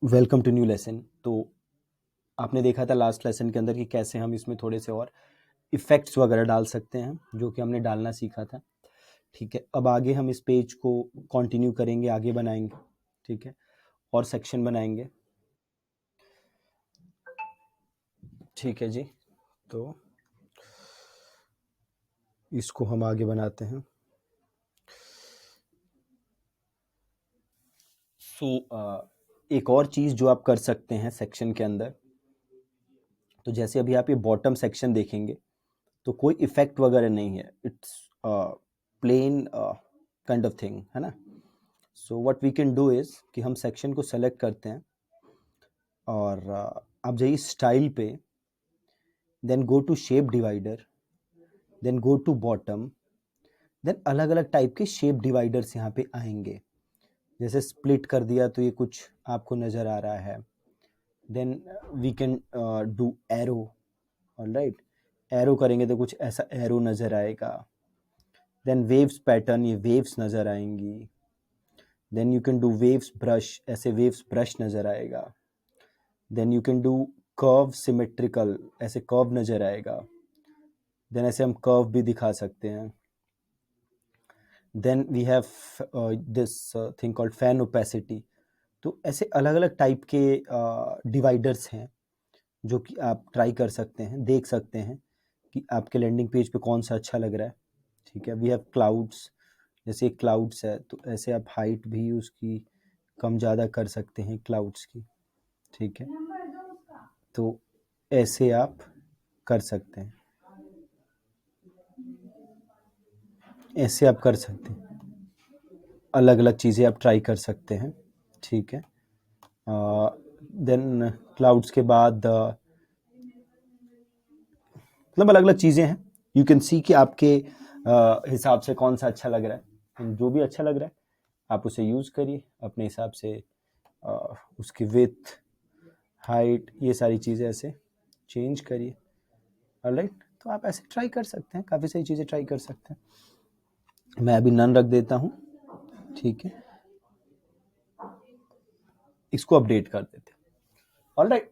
Welcome to new lesson. तो आपने देखा था लास्ट लेसन के अंदर कि कैसे हम इसमें थोड़े से और इफ़ेक्ट्स वगैरह डाल सकते हैं, जो कि हमने डालना सीखा था। ठीक है, अब आगे हम इस पेज को कंटिन्यू करेंगे, आगे बनाएंगे। ठीक है, और सेक्शन बनाएंगे। ठीक है जी, तो इसको हम आगे बनाते हैं। एक और चीज़ जो आप कर सकते हैं सेक्शन के अंदर, तो जैसे अभी आप ये बॉटम सेक्शन देखेंगे तो कोई इफेक्ट वगैरह नहीं है, it's plain kind of thing, है ना। So what we can do is कि हम सेक्शन को सेलेक्ट करते हैं और आप जाइए स्टाइल पे, then go to shape divider, then go to bottom, then अलग अलग टाइप के शेप डिवाइडर्स यहाँ पे आएंगे। जैसे स्प्लिट कर दिया तो ये कुछ आपको नज़र आ रहा है। Then we can do arrow, alright. Arrow करेंगे तो कुछ ऐसा एरो नज़र आएगा। देन वेव्स पैटर्न, ये वेव्स नज़र आएंगी। Then you can do waves brush, ऐसे वेव्स ब्रश नज़र आएगा। Then you can do curve symmetrical, ऐसे कर्व नज़र आएगा। देन ऐसे हम कर्व भी दिखा सकते हैं। Then we have this thing called fan opacity. तो ऐसे अलग अलग टाइप के डिवाइडर्स हैं जो कि आप ट्राई कर सकते हैं, देख सकते हैं कि आपके लैंडिंग पेज पे कौन सा अच्छा लग रहा है। ठीक है, वी हैव क्लाउड्स, जैसे क्लाउड्स है तो ऐसे आप हाइट भी उसकी कम ज़्यादा कर सकते हैं क्लाउड्स की। ठीक है, तो ऐसे आप कर सकते हैं, ऐसे आप कर सकते हैं, अलग अलग चीज़ें आप ट्राई कर सकते हैं। ठीक है, देन क्लाउड्स के बाद मतलब अलग अलग चीज़ें हैं। यू कैन सी कि आपके हिसाब से कौन सा अच्छा लग रहा है। जो भी अच्छा लग रहा है आप उसे यूज़ करिए अपने हिसाब से। उसकी विथ, हाइट, ये सारी चीज़ें ऐसे चेंज करिए। ऑलराइट, तो आप ऐसे ट्राई कर सकते हैं, काफ़ी सारी चीज़ें ट्राई कर सकते हैं। मैं अभी नन रख देता हूँ। ठीक है, इसको अपडेट कर देते हैं। ऑलराइट,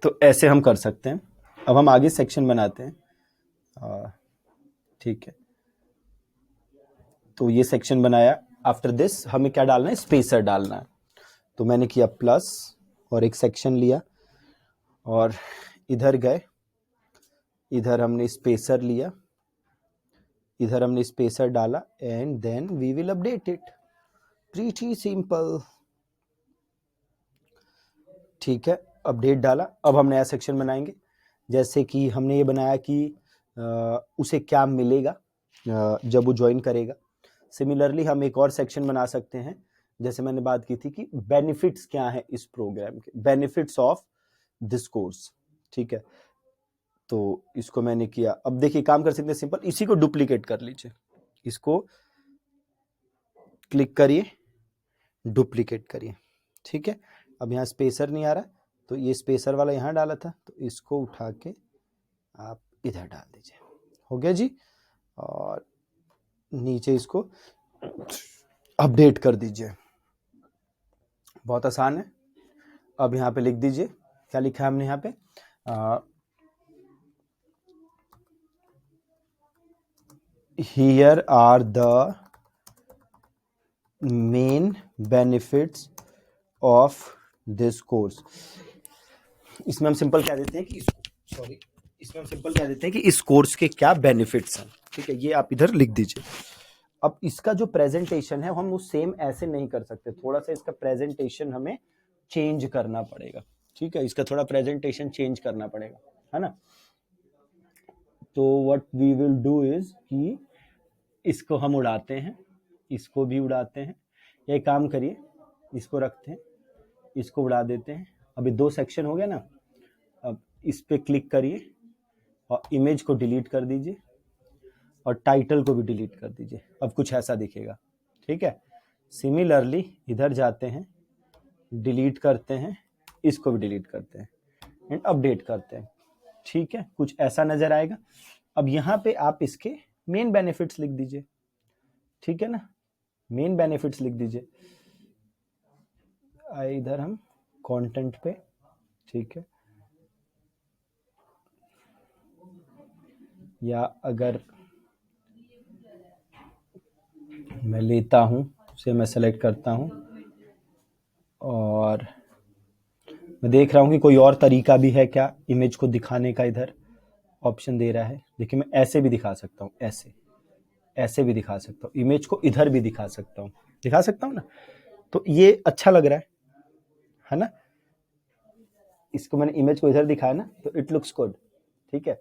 तो ऐसे हम कर सकते हैं। अब हम आगे सेक्शन बनाते हैं। ठीक है, तो ये सेक्शन बनाया। आफ्टर दिस हमें क्या डालना है, स्पेसर डालना है। तो मैंने किया प्लस और एक सेक्शन लिया और इधर गए, इधर हमने स्पेसर लिया, इधर हमने स्पेसर डाला and then we will update it. Pretty simple. ठीक है, अपडेट डाला। अब हम नया सेक्शन बनाएंगे। जैसे कि हमने ये बनाया कि उसे क्या मिलेगा जब वो ज्वाइन करेगा। सिमिलरली हम एक और सेक्शन बना सकते हैं, जैसे मैंने बात की थी कि बेनिफिट्स क्या है इस प्रोग्राम के, बेनिफिट्स ऑफ दिस कोर्स। ठीक है, तो इसको मैंने किया। अब देखिए काम कर सकते हैं सिंपल, इसी को डुप्लीकेट कर लीजिए, इसको क्लिक करिए, डुप्लीकेट करिए। ठीक है, अब यहाँ स्पेसर नहीं आ रहा, तो ये स्पेसर वाला यहाँ डाला था, तो इसको उठा के आप इधर डाल दीजिए। हो गया जी, और नीचे इसको अपडेट कर दीजिए। बहुत आसान है। अब यहाँ पे लिख दीजिए, क्या लिखा है हमने यहाँ पे, here are the main benefits of this course. इसमें हम सिंपल कह देते हैं कि सॉरी, इसमें हम सिंपल कह देते हैं कि इस कोर्स के क्या बेनिफिट्स हैं। ठीक है, ये आप इधर लिख दीजिए। अब इसका जो प्रेजेंटेशन है हम उस सेम ऐसे नहीं कर सकते, थोड़ा सा इसका प्रेजेंटेशन हमें चेंज करना पड़ेगा। ठीक है, इसका थोड़ा प्रेजेंटेशन चेंज करना पड़ेगा, है ना। तो what we will do is कि इसको हम उड़ाते हैं, इसको भी उड़ाते हैं। ये काम करिए, इसको रखते हैं, इसको उड़ा देते हैं। अभी दो सेक्शन हो गया ना। अब इस पे क्लिक करिए और इमेज को डिलीट कर दीजिए और टाइटल को भी डिलीट कर दीजिए। अब कुछ ऐसा दिखेगा। ठीक है, सिमिलरली इधर जाते हैं, डिलीट करते हैं, इसको भी डिलीट करते हैं एंड अपडेट करते हैं। ठीक है, कुछ ऐसा नजर आएगा। अब यहाँ पे आप इसके मेन बेनिफिट्स लिख दीजिए। ठीक है ना, मेन बेनिफिट्स लिख दीजिए। इधर हम कंटेंट पे, ठीक है, या अगर मैं लेता हूँ, उसे मैं सेलेक्ट करता हूँ और मैं देख रहा हूँ कि कोई और तरीका भी है क्या इमेज को दिखाने का। इधर ऑप्शन दे रहा है, देखिए मैं ऐसे भी दिखा सकता हूँ, ऐसे ऐसे भी दिखा सकता हूँ, इमेज को इधर भी दिखा सकता हूँ ना। तो ये अच्छा लग रहा है ना। इसको मैंने इमेज को इधर दिखाया ना, तो इट लुक्स गुड, ठीक है।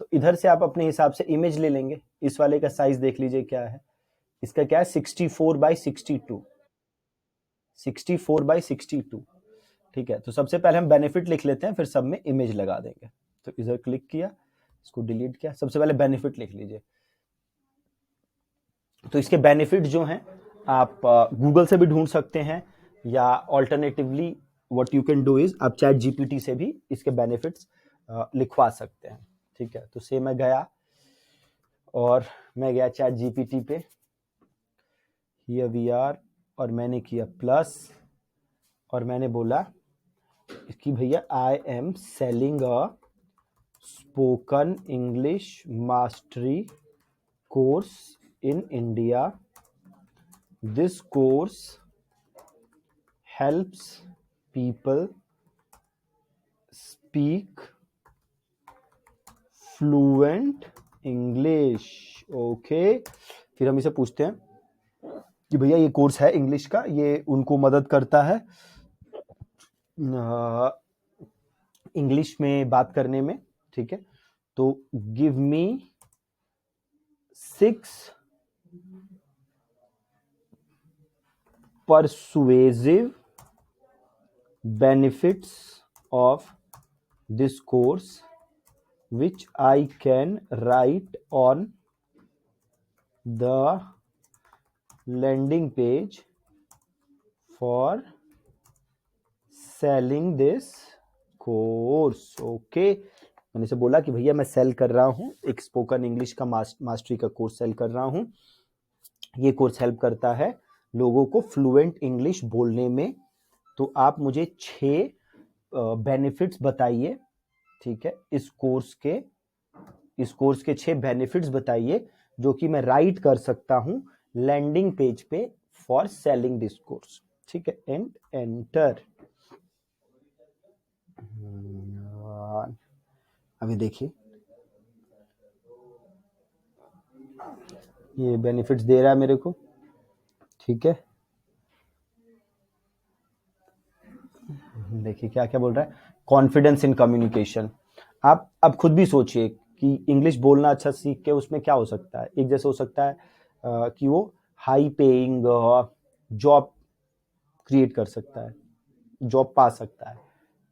तो इधर से आप अपने हिसाब से इमेज ले लेंगे। इस वाले का साइज देख लीजिए क्या है, इसका क्या है 64/62, 64/62, ठीक है। तो सबसे पहले हम बेनिफिट लिख लेते हैं, फिर सब में इमेज लगा देंगे। तो इधर क्लिक किया, इसको डिलीट किया, सबसे पहले बेनिफिट लिख लीजिए। तो इसके बेनिफिट जो हैं आप गूगल से भी ढूंढ सकते हैं, या alternatively what you can do is आप चैट जीपीटी से भी इसके बेनिफिट्स लिखवा सकते हैं, ठीक है। तो से मैं गया और मैं गया चैट जीपीटी पे, हियर वी आर, और मैंने किया प्लस, और मैंने बोला कि भैया I am selling a spoken English mastery course in India. This course helps people speak fluent English। Okay, फिर हम इसे पूछते हैं कि भैया ये कोर्स है इंग्लिश का, ये उनको मदद करता है इंग्लिश में बात करने में, ठीक है। तो give me 6 persuasive benefits of this course which I can write on the landing page for selling this course। Okay, मैंने इसे बोला कि भैया मैं सेल कर रहा हूँ, एक स्पोकन इंग्लिश का मास्टरी का कोर्स सेल कर रहा हूँ। ये कोर्स हेल्प करता है लोगों को फ्लुएंट इंग्लिश बोलने में। तो आप मुझे 6 बेनिफिट्स बताइए, ठीक है, इस कोर्स के 6 बेनिफिट्स बताइए जो कि मैं राइट कर सकता हूं लैंडिंग पेज पे फॉर सेलिंग दिस कोर्स, ठीक है। And enter. अभी देखिए ये बेनिफिट्स दे रहा है मेरे को, ठीक है। देखिए क्या क्या बोल रहा है, कॉन्फिडेंस इन कम्युनिकेशन। आप अब खुद भी सोचिए कि इंग्लिश बोलना अच्छा सीख के उसमें क्या हो सकता है। एक जैसे हो सकता है कि वो हाई पेइंग जॉब क्रिएट कर सकता है, जॉब पा सकता है,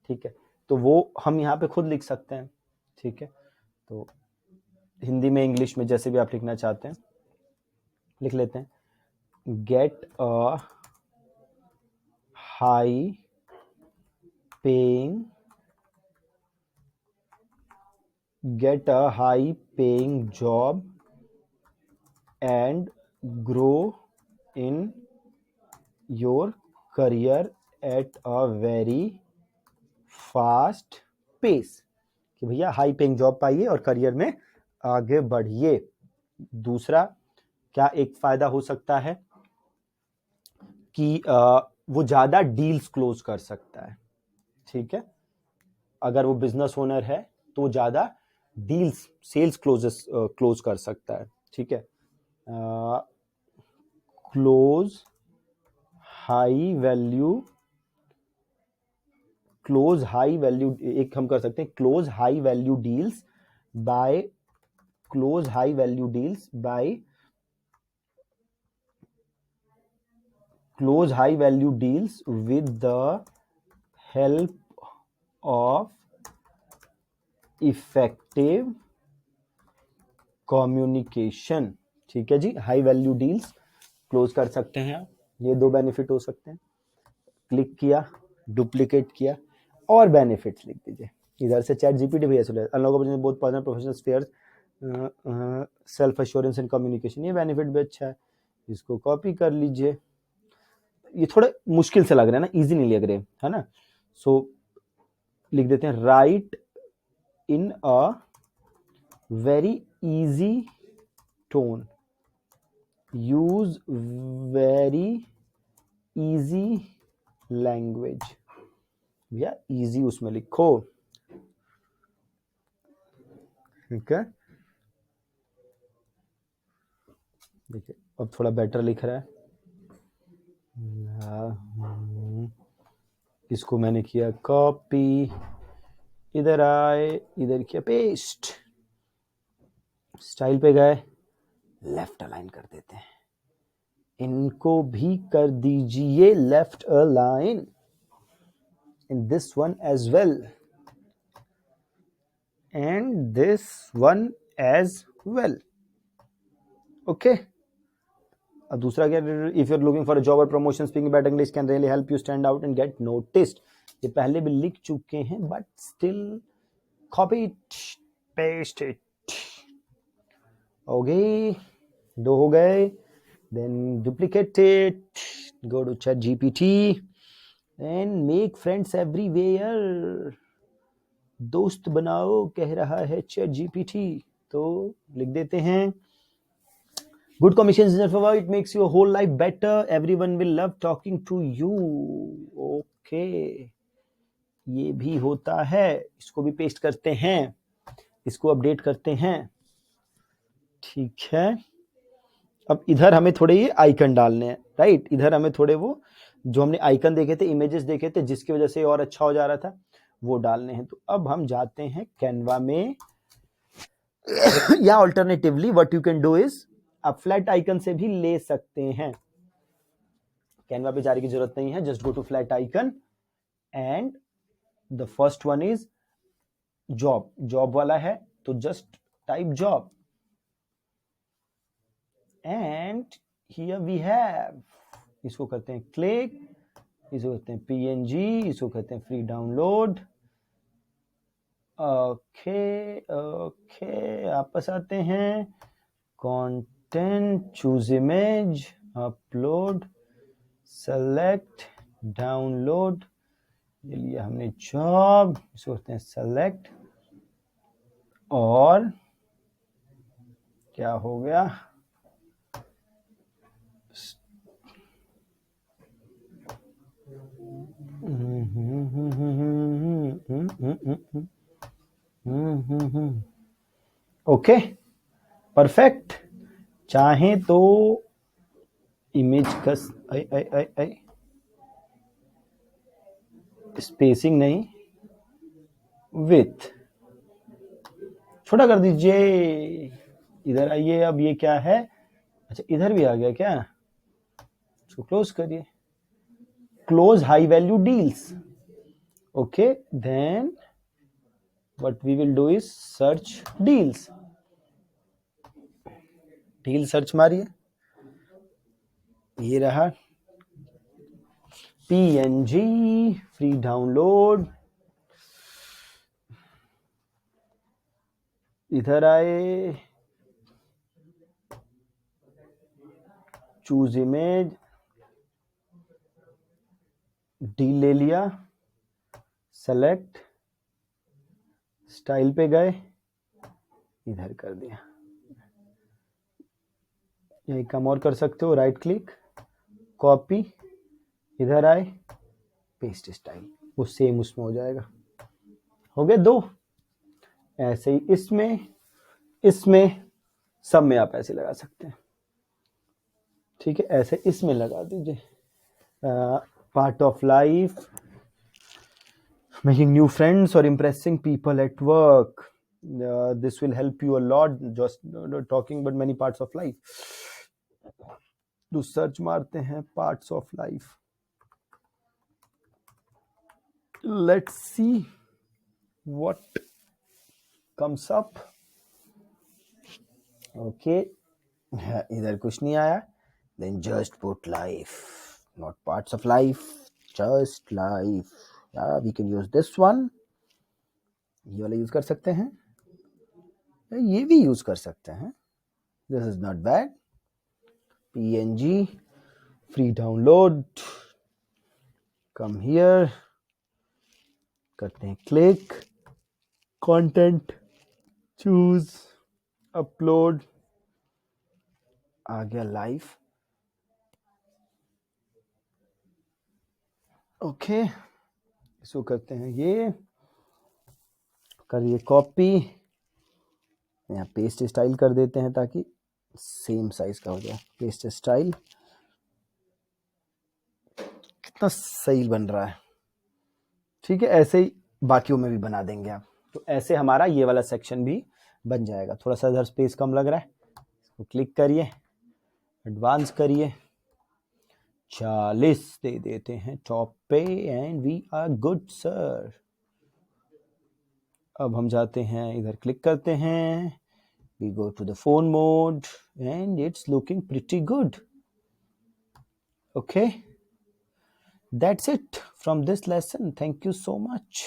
ठीक है। तो वो हम यहाँ पे खुद लिख सकते हैं, ठीक है। तो हिंदी में इंग्लिश में जैसे भी आप लिखना चाहते हैं लिख लेते हैं। Get a high paying job and grow in your career at a very fast pace। कि भैया हाई पेइंग जॉब पाइए और करियर में आगे बढ़िए। दूसरा क्या एक फायदा हो सकता है कि वो ज्यादा डील्स क्लोज कर सकता है, ठीक है। अगर वो बिजनेस ओनर है तो ज्यादा डील्स सेल्स क्लोज कर सकता है, ठीक है। क्लोज हाई वैल्यू एक हम कर सकते हैं close high value deals by with the help of effective communication, ठीक है जी। हाई वैल्यू डील्स क्लोज कर सकते हैं आप, ये 2 बेनिफिट हो सकते हैं। क्लिक किया, डुप्लीकेट किया, और बेनिफिट्स लिख दीजिए इधर से। चैट जीपीटी भैया से unlock both personal professional sphere, self assurance and communication, ये बेनिफिट भी अच्छा है। इसको कॉपी कर लीजिए। ये थोड़े मुश्किल से लग रहे हैं ना, इजी नहीं लग रहे, है ना। सो लिख देते हैं right in a very easy tone, use very easy language, या इजी उसमें लिखो, ठीक है। देखिए अब थोड़ा बेटर लिख रहा है। इसको मैंने किया कॉपी, इधर आए, इधर किया पेस्ट, स्टाइल पे गए, लेफ्ट अलाइन कर देते हैं। इनको भी कर दीजिए left align, in this one as well and this one as well, okay. अब दूसरा क्या, if you are looking for a job और promotion, speaking better English can really help you stand out and get noticed. ये पहले भी लिख चुके हैं but still copy it, paste it, okay. दो हो गए, then duplicate it, go to ChatGPT and make friends everywhere, दोस्त बनाओ कह रहा है चैट जीपीटी, तो लिख देते हैं good commission is for it makes your whole life better, everyone will love talking to you, okay। ये भी होता है, इसको भी पेस्ट करते हैं, इसको अपडेट करते हैं, ठीक है। अब इधर हमें थोड़े ये आइकन डालने हैं, राइट। इधर हमें थोड़े वो जो हमने आइकन देखे थे, इमेजेस देखे थे, जिसकी वजह से और अच्छा हो जा रहा था, वो डालने हैं। तो अब हम जाते हैं कैनवा में या alternatively what you can do is आप फ्लैट आइकन से भी ले सकते हैं, कैनवा पे जाने की जरूरत नहीं है, just go to flat icon and the first one is job, job वाला है तो just type job and here we have, इसको करते हैं क्लिक, इसको कहते हैं पीएनजी, इसको कहते हैं फ्री डाउनलोड, ओके ओके। वापस आते हैं, content, choose image, upload, select, download, ये लिया हमने जॉब, इसको करते हैं सेलेक्ट, और क्या हो गया, ओके परफेक्ट। चाहे तो इमेज का स्पेसिंग नहीं, विथ छोटा कर दीजिए, इधर आइए। अब ये क्या है, अच्छा इधर भी आ गया क्या, इसको क्लोज करिए, close high value deals, okay. Then what we will do is search deals, deal search मारिए, ये रहा png फ्री डाउनलोड, इधर आए, चूज इमेज, डील ले लिया, सेलेक्ट, स्टाइल पे गए, इधर कर दिया। यही काम और कर सकते हो, राइट क्लिक, कॉपी, इधर आए, पेस्ट स्टाइल, वो सेम उसमें हो जाएगा। हो गए दो। ऐसे ही इसमें, इसमें सब में आप ऐसे लगा सकते हैं, ठीक है। ऐसे इसमें लगा दीजिए, part of life, making new friends or impressing people at work, this will help you a lot, just talking about many parts of life। तो सर्च मारते हैं parts of life, let's see what comes up, okay. इधर कुछ नहीं आया, then just put life, not parts of life, just life. We can use this one, ये वाला use कर सकते हैं, ये भी यूज कर सकते हैं, this is not bad, PNG, free download, come here, करते हैं click, content, choose, upload, आ गया live. ओके, इसको करते हैं ये, करिए कॉपी, यहाँ पेस्ट स्टाइल कर देते हैं ताकि सेम साइज का हो जाए. पेस्ट स्टाइल कितना सही बन रहा है. ठीक है, ऐसे ही बाकियों में भी बना देंगे आप. तो ऐसे हमारा ये वाला सेक्शन भी बन जाएगा. थोड़ा सा इधर स्पेस कम लग रहा है, इसको क्लिक करिए, एडवांस करिए, 40 दे देते हैं टॉप पे, and we are good sir. अब हम जाते हैं इधर, क्लिक करते हैं, we go to the phone mode and it's looking pretty good. Okay, that's it from this lesson. Thank you so much.